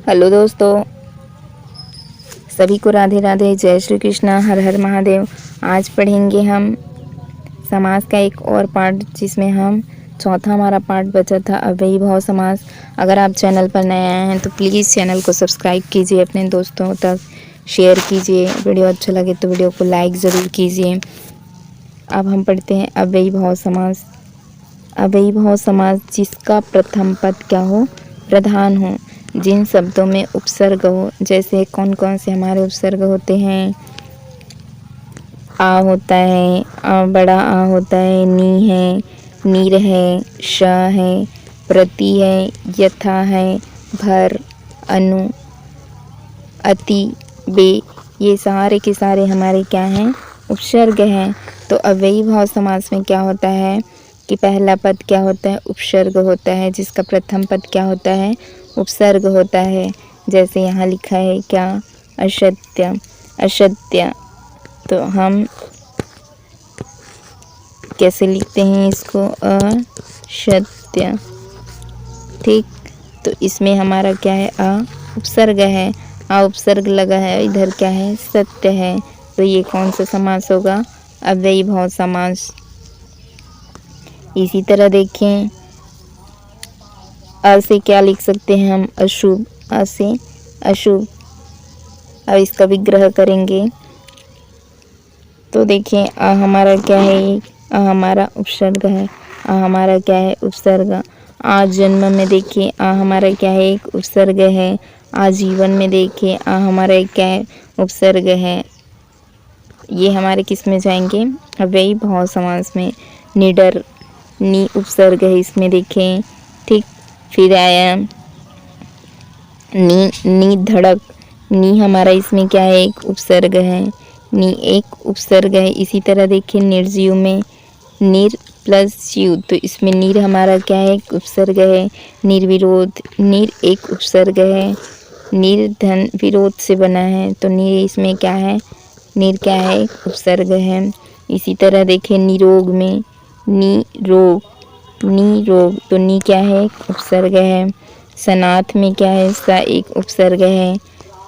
Hello दोस्तों, सभी को राधे राधे, जय श्री कृष्णा, हर हर महादेव। आज पढ़ेंगे हम समास का एक और पार्ट, जिसमें हम चौथा हमारा पार्ट बचा था अव्ययी भाव समास। अगर आप चैनल पर नए आए हैं तो प्लीज़ चैनल को सब्सक्राइब कीजिए, अपने दोस्तों तक शेयर कीजिए। वीडियो अच्छा लगे तो वीडियो को लाइक ज़रूर कीजिए। अब हम पढ़ते हैं अव्ययी भाव समास। अव्ययी भाव समास जिसका प्रथम पद क्या हो, प्रधान हो, जिन शब्दों में उपसर्ग हो। जैसे कौन कौन से हमारे उपसर्ग होते हैं? आ होता है, बड़ा आ होता है, नी है, नीर है, श है, प्रति है, यथा है, भर, अनु, अति, बे, ये सारे के सारे हमारे क्या हैं? उपसर्ग हैं। तो अव्ययी भाव समास में क्या होता है कि पहला पद क्या होता है? उपसर्ग होता है, जिसका प्रथम पद क्या होता है? उपसर्ग होता है। जैसे यहाँ लिखा है क्या? असत्य, असत्य। तो हम कैसे लिखते हैं इसको? असत्य। ठीक, तो इसमें हमारा क्या है? उपसर्ग है, उपसर्ग लगा है, इधर क्या है? सत्य है। तो ये कौन सा समास होगा? अव्ययी भाव समास। इसी तरह देखें, अ से क्या लिख सकते हैं हम? अशुभ, अ से अशुभ। अब इसका विग्रह करेंगे तो देखें, अ हमारा क्या है? अ हमारा उपसर्ग है, अ हमारा क्या है? उपसर्ग। आज जन्म में देखिए, आ हमारा क्या है? एक उपसर्ग है। आजीवन में देखिए, आ हमारा एक क्या है? उपसर्ग है। ये हमारे किस में जाएंगे? अव्ययी भाव समास में। निडर, नी उपसर्ग है इसमें देखें। ठीक, फिर आया नी धड़क, नी हमारा इसमें क्या है? एक उपसर्ग है, नी एक उपसर्ग है। इसी तरह देखिए निर्जीव में, निर प्लस जीव, तो इसमें नीर हमारा क्या है? एक उपसर्ग है। निर्विरोध, नीर एक उपसर्ग है। निर्धन विरोध से बना है, तो नीर इसमें क्या है? नीर क्या है? एक उपसर्ग है। इसी तरह देखें निरोग में, निरोग, निरोग, तो नी क्या है? एक उपसर्ग है। सनाथ में क्या है? सा एक उपसर्ग है।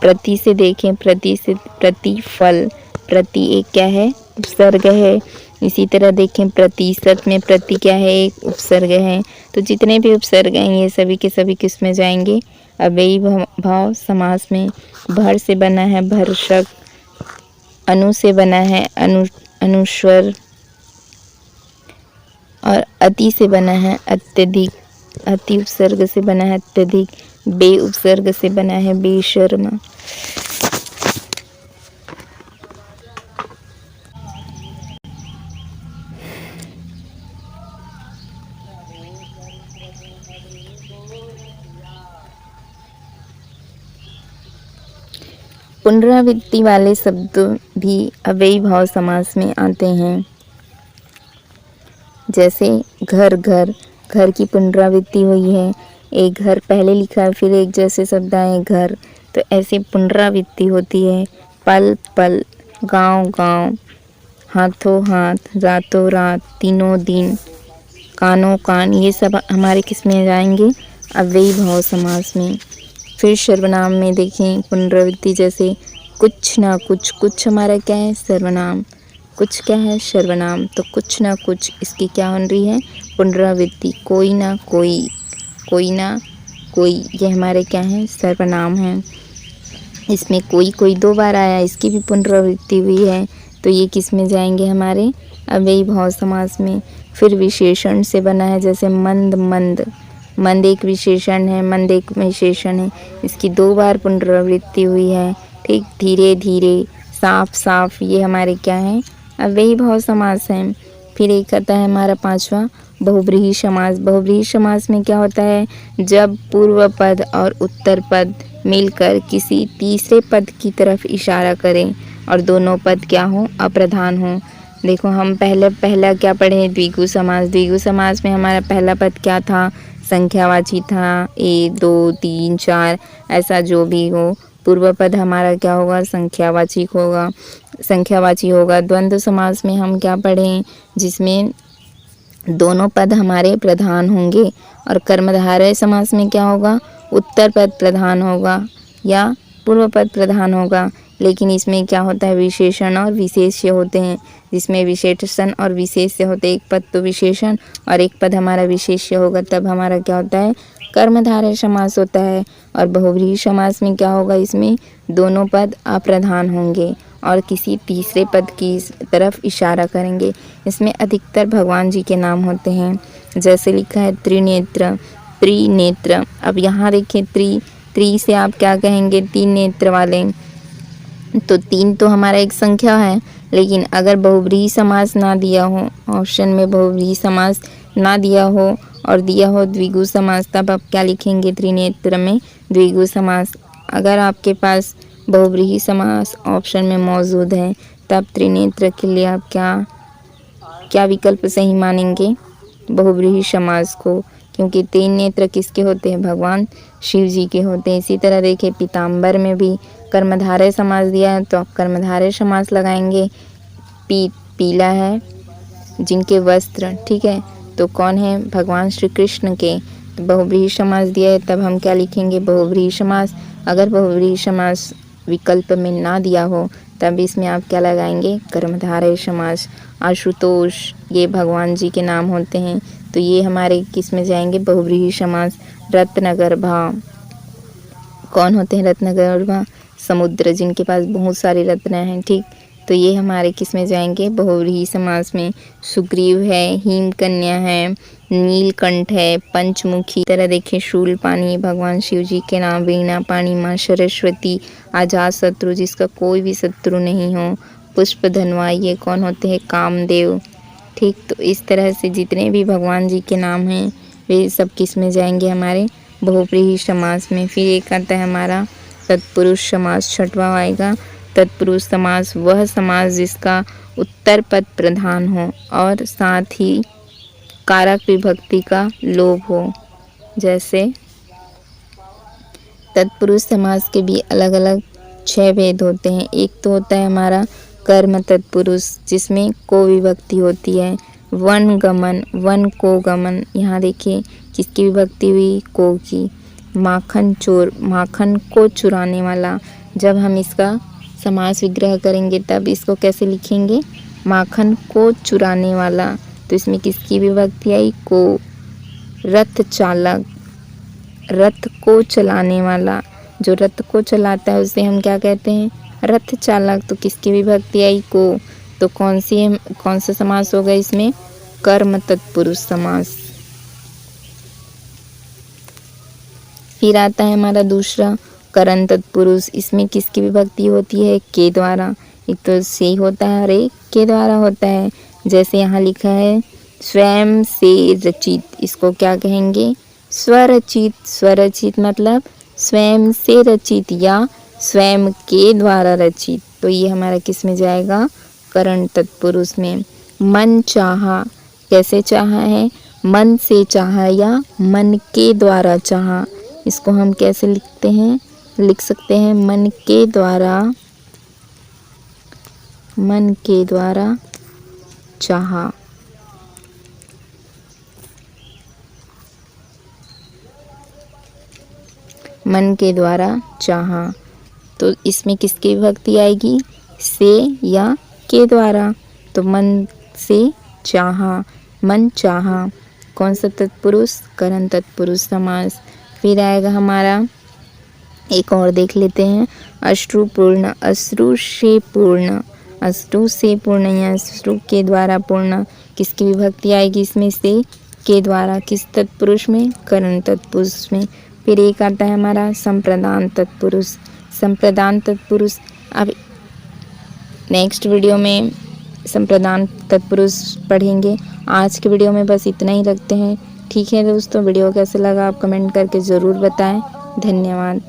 प्रति से देखें, प्रति से प्रतिफल, प्रति एक क्या है? उपसर्ग है। इसी तरह देखें प्रतिशत में, प्रति क्या है? एक उपसर्ग है। तो जितने भी उपसर्ग हैं ये सभी के सभी किस में जाएंगे? अव्ययी भाव समास में। भर से बना है भर्षक, अनु से बना है अनुस्वर, और अति से बना है अत्यधिक, अति उपसर्ग से बना है अत्यधिक, बे उपसर्ग से बना है बेशर्म। पुनरावृत्ति वाले शब्द भी अव्ययी भाव समास में आते हैं। जैसे घर, घर, घर की पुनरावृत्ति हुई है। एक घर पहले लिखा है, फिर एक जैसे शब्द आए घर, तो ऐसे पुनरावृत्ति होती है। पल, पल, गांव, गांव, हाथों हाथ, रातों रात, तीनों दिन, कानों कान, ये सब हमारे किस में जाएंगे? अव्ययी भाव समास में। फिर सर्वनाम में देखें पुनरावृत्ति, जैसे कुछ ना कुछ, कुछ हमारा क्या है? सर्वनाम, कुछ क्या है? सर्वनाम। तो कुछ ना कुछ, इसकी क्या हो रही है? पुनरावृत्ति। कोई ना कोई, कोई ना कोई, ये हमारे क्या है? सर्वनाम है। इसमें कोई कोई दो बार आया, इसकी भी पुनरावृत्ति हुई है, तो ये किस में जाएंगे? हमारे अव्ययी भाव समास में। फिर विशेषण से बना है, जैसे मंद, मंद, मंद एक विशेषण है, मंद एक विशेषण है, इसकी दो बार पुनरावृत्ति हुई है। ठीक, धीरे धीरे, साफ साफ, ये हमारे क्या है? अव्ययी भाव समास है। फिर एक आता है हमारा पांचवा, बहुव्रीहि समास। बहुव्रीहि समास में क्या होता है? जब पूर्व पद और उत्तर पद मिलकर किसी तीसरे पद की तरफ इशारा करें और दोनों पद क्या हों? अप्रधान हों। देखो हम पहला क्या पढ़े? द्विगु समास। द्विगु समास में हमारा पहला पद क्या था? संख्यावाची था, 1 2 3 4, ऐसा जो भी हो। पूर्व पद हमारा क्या होगा? संख्यावाची होगा, संख्यावाची होगा। द्वंद्व समास में हम क्या पढ़ें? जिसमें दोनों पद हमारे प्रधान होंगे। और कर्मधारय समास में क्या होगा? उत्तर पद प्रधान होगा या पूर्व पद प्रधान होगा। लेकिन इसमें क्या होता है, विशेषण और विशेष्य होते हैं, जिसमें विशेषण और विशेष्य होते हैं। एक पद तो विशेषण और एक पद हमारा विशेष्य होगा, तब हमारा क्या होता है, कर्मधारय समास होता है। और बहुव्रीहि समास में क्या होगा, इसमें दोनों पद अप्रधान होंगे और किसी तीसरे पद की तरफ इशारा करेंगे। इसमें अधिकतर भगवान जी के नाम होते हैं, जैसे लिखा है त्रिनेत्र, त्रिनेत्र। अब यहाँ देखिए त्रि से आप क्या कहेंगे, तीन नेत्र वाले। तो तीन तो हमारा एक संख्या है, लेकिन अगर बहुव्रीहि समास ना दिया हो, ऑप्शन में बहुव्रीहि समास ना दिया हो और दिया हो द्विगु समास, तब आप क्या लिखेंगे, त्रिनेत्र में द्विगु समास। अगर आपके पास बहुव्रीहि समास ऑप्शन में मौजूद है, तब त्रिनेत्र के लिए आप क्या विकल्प सही मानेंगे, बहुव्रीहि समास को, क्योंकि तीन नेत्र किसके होते हैं, भगवान शिव जी के होते हैं। इसी तरह देखिए पीताम्बर में भी कर्मधारय समास दिया है, तो आप कर्मधारय समास लगाएंगे। पीला है जिनके वस्त्र, ठीक है, तो कौन है, भगवान श्री कृष्ण के, तो बहुव्रीहि समास दिया है, तब हम क्या लिखेंगे, बहुव्रीहि समास। अगर बहुव्रीहि समास विकल्प में ना दिया हो, तब इसमें आप क्या लगाएंगे, कर्मधारय समास। आशुतोष, ये भगवान जी के नाम होते हैं, तो ये हमारे किस में जाएंगे, बहुव्रीहि समास। रत्नगर्भा, कौन होते हैं रत्नगर्भा, समुद्र, जिनके पास बहुत सारे रत्न हैं, ठीक, तो ये हमारे किस में जाएंगे, बहुव्रीहि समास में। सुग्रीव है, हिमकन्या है, नीलकंठ है, पंचमुखी। तरह देखिए शूलपाणी, भगवान शिव जी के नाम, वीणापाणी, माँ सरस्वती, अजातशत्रु, जिसका कोई भी शत्रु नहीं हो, पुष्पधनवा, ये कौन होते हैं, कामदेव, ठीक। तो इस तरह से जितने भी भगवान जी के नाम हैं वे सब किस में जाएंगे, हमारे बहुव्रीहि समास में। फिर एक आता है हमारा तत्पुरुष समास, छठवां आएगा। तत्पुरुष समास वह समास जिसका उत्तर पद प्रधान हो और साथ ही कारक विभक्ति का लोप हो। जैसे तत्पुरुष समास के भी अलग अलग 6 भेद होते हैं। एक तो होता है हमारा कर्म तत्पुरुष, जिसमें को विभक्ति होती है। वन गमन, वन को गमन, यहाँ देखिए किसकी विभक्ति हुई, को की। माखन चोर, माखन को चुराने वाला। जब हम इसका समास विग्रह करेंगे तब इसको कैसे लिखेंगे, माखन को चुराने वाला, तो इसमें किसकी विभक्ति आई, को। रथ चालक, रथ को चलाने वाला, जो रथ को चलाता है उसे हम क्या कहते हैं, रथ चालक, तो किसकी विभक्ति आई, को। तो कौन सा समास होगा इसमें, कर्म तत्पुरुष समास। फिर आता है हमारा दूसरा करण तत्पुरुष, इसमें किसकी विभक्ति होती है, के द्वारा। एक तो से होता है और एक के द्वारा होता है। जैसे यहाँ लिखा है स्वयं से रचित, इसको क्या कहेंगे, स्वरचित। स्वरचित मतलब स्वयं से रचित या स्वयं के द्वारा रचित, तो ये हमारा किस में जाएगा, करण तत्पुरुष में। मन चाहा, कैसे चाहा है, मन से चाहा या मन के द्वारा चाहा, इसको हम कैसे लिख सकते हैं, मन के द्वारा चाहा। मन के द्वारा चाहा, तो इसमें किसकी विभक्ति आएगी, से या के द्वारा, तो मन से चाहा, मन चाहा। कौन सा तत्पुरुष, करण तत्पुरुष समास। फिर आएगा हमारा एक और देख लेते हैं, अश्रुपूर्ण, अश्रु से पूर्ण, अश्रु से पूर्ण या अश्रु के द्वारा पूर्ण, किसकी विभक्ति आएगी इसमें, से के द्वारा। किस तत्पुरुष में, करण तत्पुरुष में। फिर एक आता है हमारा संप्रदान तत्पुरुष, संप्रदान तत्पुरुष। अब नेक्स्ट वीडियो में संप्रदान तत्पुरुष पढ़ेंगे। आज के वीडियो में बस इतना ही रखते हैं, ठीक है दोस्तों। वीडियो कैसे लगा आप कमेंट करके ज़रूर बताएं। धन्यवाद।